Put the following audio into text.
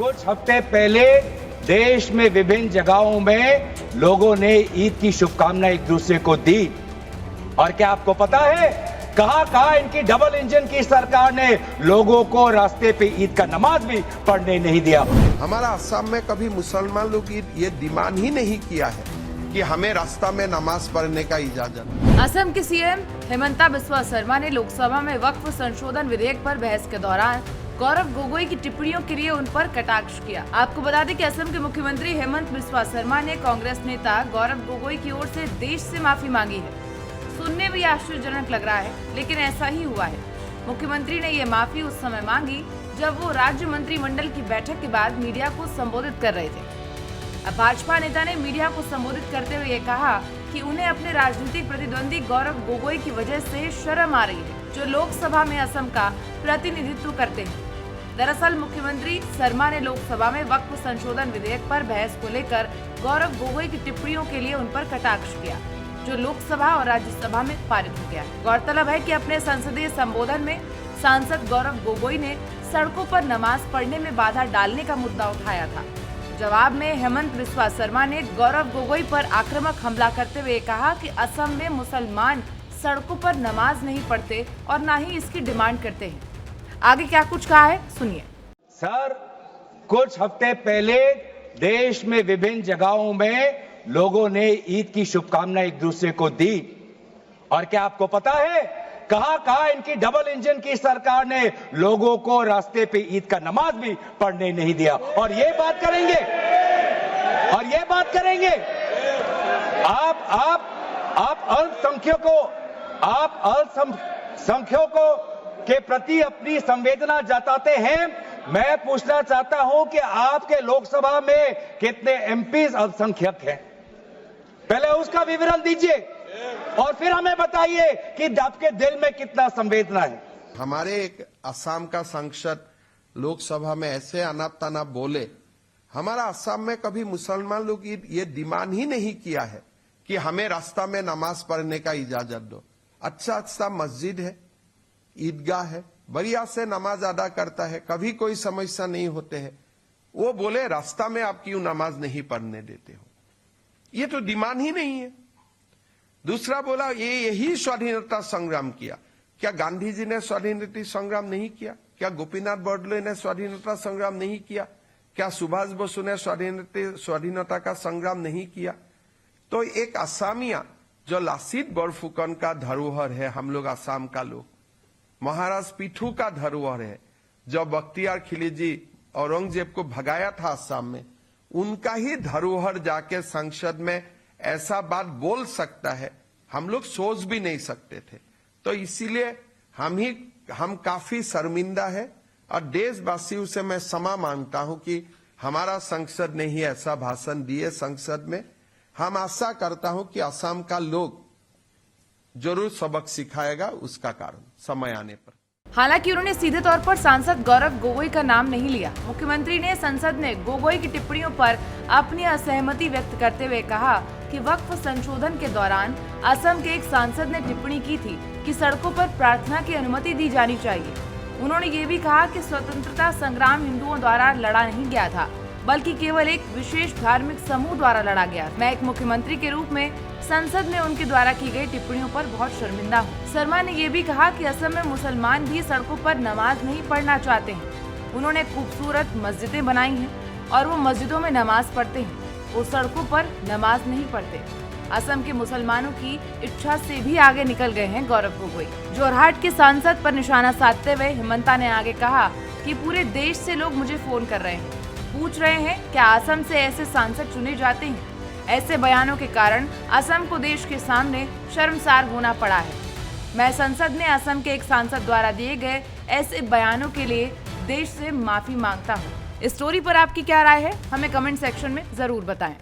कुछ हफ्ते पहले देश में विभिन्न जगहों में लोगों ने ईद की शुभकामनाएं एक दूसरे को दी। और क्या आपको पता है कहां कहां इनकी डबल इंजन की सरकार ने लोगों को रास्ते पे ईद का नमाज भी पढ़ने नहीं दिया। हमारा असम में कभी मुसलमान लोग ये डिमांड ही नहीं किया है कि हमें रास्ता में नमाज पढ़ने का इजाजत। असम के सीएम हेमंता बिस्वा शर्मा ने लोकसभा में वक्फ संशोधन विधेयक पर बहस के दौरान गौरव गोगोई की टिप्पणियों के लिए उन पर कटाक्ष किया। आपको बता दें कि असम के मुख्यमंत्री हेमंत बिस्वा शर्मा ने कांग्रेस नेता गौरव गोगोई की ओर से देश से माफी मांगी है। सुनने में आश्चर्यजनक लग रहा है, लेकिन ऐसा ही हुआ है। मुख्यमंत्री ने ये माफी उस समय मांगी जब वो राज्य मंत्रिमंडल की बैठक के बाद मीडिया को संबोधित कर रहे थे। अब भाजपा नेता ने मीडिया को संबोधित करते हुए कहा कि उन्हें अपने राजनीतिक प्रतिद्वंदी गौरव गोगोई की वजह से शर्म आ रही है, जो लोकसभा में असम का प्रतिनिधित्व करते हैं। दरअसल मुख्यमंत्री शर्मा ने लोकसभा में वक्फ संशोधन विधेयक पर बहस को लेकर गौरव गोगोई की टिप्पणियों के लिए उन पर कटाक्ष किया, जो लोकसभा और राज्यसभा में पारित हो गया। गौरतलब है कि अपने संसदीय संबोधन में सांसद गौरव गोगोई ने सड़कों पर नमाज पढ़ने में बाधा डालने का मुद्दा उठाया था। जवाब में हेमंत बिस्वा शर्मा ने गौरव गोगोई पर आक्रामक हमला करते हुए कहा कि असम में मुसलमान सड़कों पर नमाज नहीं पढ़ते और न ही इसकी डिमांड करते हैं। आगे क्या कुछ कहा है, सुनिए। सर, कुछ हफ्ते पहले देश में विभिन्न जगहों में लोगों ने ईद की शुभकामनाएं एक दूसरे को दी। और क्या आपको पता है कहां कहां इनकी डबल इंजन की सरकार ने लोगों को रास्ते पे ईद का नमाज भी पढ़ने नहीं दिया। और ये बात करेंगे आप अल्पसंख्यकों के प्रति अपनी संवेदना जताते हैं। मैं पूछना चाहता हूं कि आपके लोकसभा में कितने एमपीज अल्पसंख्यक हैं? पहले उसका विवरण दीजिए और फिर हमें बताइए कि आपके दिल में कितना संवेदना है। हमारे एक असम का सांसद लोकसभा में ऐसे अनाप तनाप बोले। हमारा असम में कभी मुसलमान लोग ये डिमांड ही नहीं किया है कि हमें रास्ता में नमाज पढ़ने का इजाजत दो। अच्छा मस्जिद है, ईदगाह है, बढ़िया से नमाज अदा करता है, कभी कोई समस्या नहीं होते हैं। वो बोले रास्ता में आप क्यों नमाज नहीं पढ़ने देते हो? ये तो डिमांड ही नहीं है। दूसरा बोला यही स्वाधीनता संग्राम किया। क्या गांधी जी ने स्वाधीनता संग्राम नहीं किया? क्या गोपीनाथ बड़ले ने स्वाधीनता संग्राम नहीं किया? क्या सुभाष बसु ने स्वाधीनता का संग्राम नहीं किया? तो एक असामिया जो लासित बोरफुकन का धरोहर है, हम लोग असम का लोग, महाराज पीठू का धरोहर है, जो बख्तियार खिलजी औरंगजेब को भगाया था असम में, उनका ही धरोहर जाके संसद में ऐसा बात बोल सकता है, हम लोग सोच भी नहीं सकते थे। तो इसीलिए हम काफी शर्मिंदा है और देशवासियों से मैं क्षमा मांगता हूं कि हमारा संसद ने ही ऐसा भाषण दिए संसद में। हम आशा करता हूं कि असम का लोग जरूर सबक सिखाएगा उसका कारण समय आने पर। हालांकि उन्होंने सीधे तौर पर सांसद गौरव गोगोई का नाम नहीं लिया। मुख्यमंत्री ने संसद में गोगोई की टिप्पणियों पर अपनी असहमति व्यक्त करते हुए कहा कि वक्फ संशोधन के दौरान असम के एक सांसद ने टिप्पणी की थी कि सड़कों पर प्रार्थना की अनुमति दी जानी चाहिए। उन्होंने ये भी कहा कि स्वतंत्रता संग्राम हिंदुओं द्वारा लड़ा नहीं गया था, बल्कि केवल एक विशेष धार्मिक समूह द्वारा लड़ा गया। मैं एक मुख्यमंत्री के रूप में संसद में उनके द्वारा की गई टिप्पणियों पर बहुत शर्मिंदा हूँ। शर्मा ने ये भी कहा कि असम में मुसलमान भी सड़कों पर नमाज नहीं पढ़ना चाहते हैं। उन्होंने खूबसूरत मस्जिदें बनाई हैं और वो मस्जिदों में नमाज पढ़ते हैं, वो सड़कों पर नमाज नहीं पढ़ते। असम के मुसलमानों की इच्छा से भी आगे निकल गए हैं गौरव गोगोई। जोरहाट के सांसद पर निशाना साधते हुए हेमंता ने आगे कहा कि पूरे देश से लोग मुझे फोन कर रहे हैं, पूछ रहे हैं क्या असम से ऐसे सांसद चुने जाते हैं। ऐसे बयानों के कारण असम को देश के सामने शर्मसार होना पड़ा है। मैं संसद में असम के एक सांसद द्वारा दिए गए ऐसे बयानों के लिए देश से माफी मांगता हूँ। इस स्टोरी पर आपकी क्या राय है, हमें कमेंट सेक्शन में जरूर बताएं।